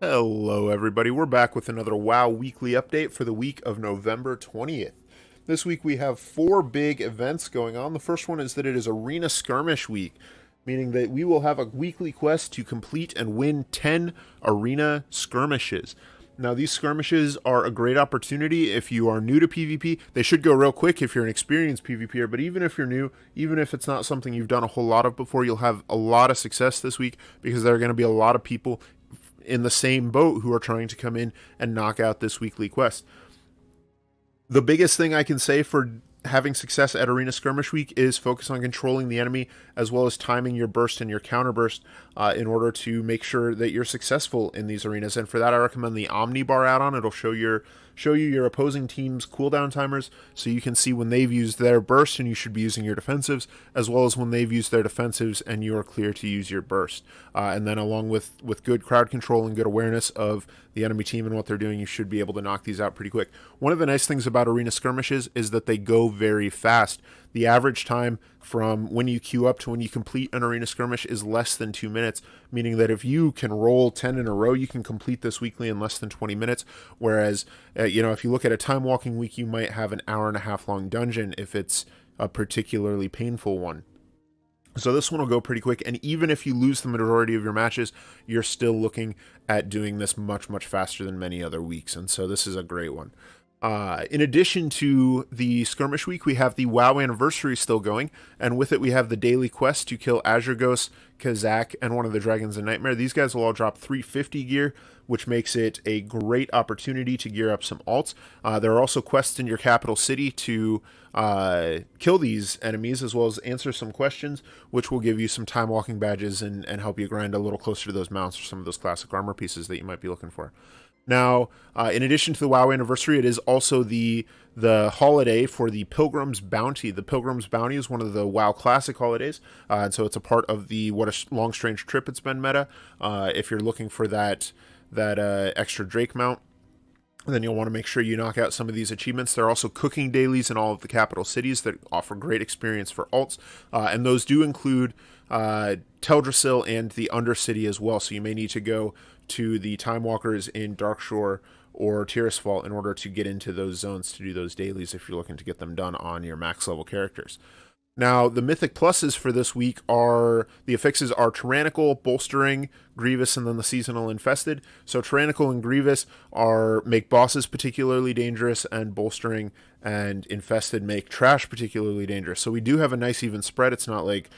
Hello everybody, we're back with another WoW weekly update for the week of November 20th. This week we have 4 big events going on. The first one is that it is Arena Skirmish week, meaning that we will have a weekly quest to complete and win 10 arena skirmishes. Now these skirmishes are a great opportunity if you are new to PvP. They should go real quick if you're an experienced PvPer, but even if you're new, even if it's not something you've done a whole lot of before, you'll have a lot of success this week because there are going to be a lot of people in the same boat who are trying to come in and knock out this weekly quest. The biggest thing I can say for having success at Arena Skirmish Week is focus on controlling the enemy as well as timing your burst and your counter burst in order to make sure that you're successful in these arenas. And for that, I recommend the Omni Bar add-on. It'll show you your opposing team's cooldown timers so you can see when they've used their burst and you should be using your defensives, as well as when they've used their defensives and you are clear to use your burst. And then along with good crowd control and good awareness of the enemy team and what they're doing, you should be able to knock these out pretty quick. One of the nice things about arena skirmishes is that they go very fast. The average time from when you queue up to when you complete an arena skirmish is less than 2 minutes, meaning that if you can roll 10 in a row, you can complete this weekly in less than 20 minutes. Whereas, if you look at a time walking week, you might have an hour and a half long dungeon if it's a particularly painful one. So this one will go pretty quick, and even if you lose the majority of your matches, you're still looking at doing this much, much faster than many other weeks, and so this is a great one. In addition to the Skirmish Week, we have the WoW Anniversary still going, and with it we have the daily quest to kill Azure Ghost, Kazak, and one of the Dragons in Nightmare. These guys will all drop 350 gear, which makes it a great opportunity to gear up some alts. There are also quests in your capital city to kill these enemies, as well as answer some questions, which will give you some time walking badges and help you grind a little closer to those mounts or some of those classic armor pieces that you might be looking for. Now, in addition to the WoW Anniversary, it is also the holiday for the Pilgrims Bounty. The Pilgrims Bounty is one of the WoW Classic holidays, and so it's a part of the What a Long Strange Trip It's Been meta. If you're looking for that extra Drake mount, then you'll want to make sure you knock out some of these achievements. There are also cooking dailies in all of the capital cities that offer great experience for alts, and those do include Teldrassil and the Undercity as well, so you may need to go to the Time Walkers in Darkshore or Tirisfal in order to get into those zones to do those dailies if you're looking to get them done on your max level characters. Now, the Mythic Pluses for this week are, the Affixes are Tyrannical, Bolstering, Grievous, and then the Seasonal Infested. So Tyrannical and Grievous make bosses particularly dangerous, and Bolstering and Infested make trash particularly dangerous. So we do have a nice even spread. It's not like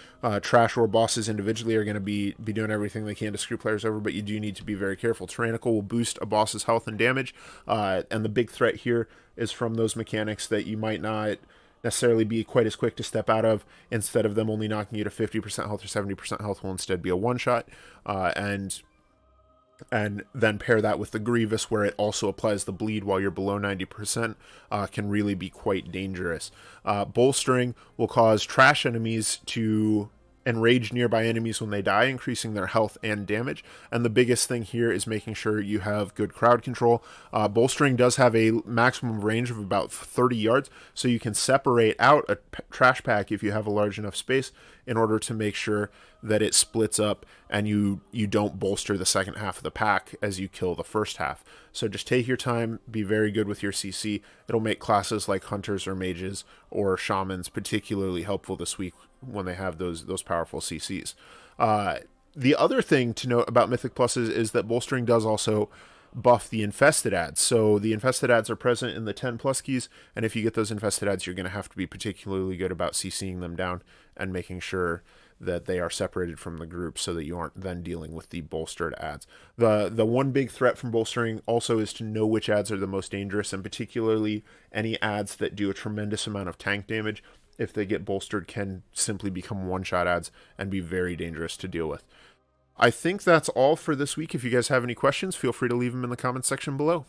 trash or bosses individually are going to be doing everything they can to screw players over, but you do need to be very careful. Tyrannical will boost a boss's health and damage, and the big threat here is from those mechanics that you might not necessarily be quite as quick to step out of. Instead of them only knocking you to 50% health or 70% health, will instead be a one-shot, and then pair that with the Grievous, where it also applies the bleed while you're below 90%, can really be quite dangerous. Bolstering will cause trash enemies to enrage nearby enemies when they die, increasing their health and damage. And the biggest thing here is making sure you have good crowd control. Bolstering does have a maximum range of about 30 yards, so you can separate out a trash pack if you have a large enough space in order to make sure that it splits up and you don't bolster the second half of the pack as you kill the first half. So just take your time, be very good with your CC. It'll make classes like Hunters or Mages or Shamans particularly helpful this week when they have those powerful CCs. The other thing to note about Mythic Pluses is that Bolstering does also buff the Infested ads. So the Infested ads are present in the 10 plus keys, and if you get those Infested ads, you're going to have to be particularly good about CCing them down and making sure that they are separated from the group so that you aren't then dealing with the bolstered ads. The one big threat from Bolstering also is to know which ads are the most dangerous, and particularly any ads that do a tremendous amount of tank damage, if they get bolstered, can simply become one-shot ads and be very dangerous to deal with. I think that's all for this week. If you guys have any questions, feel free to leave them in the comments section below.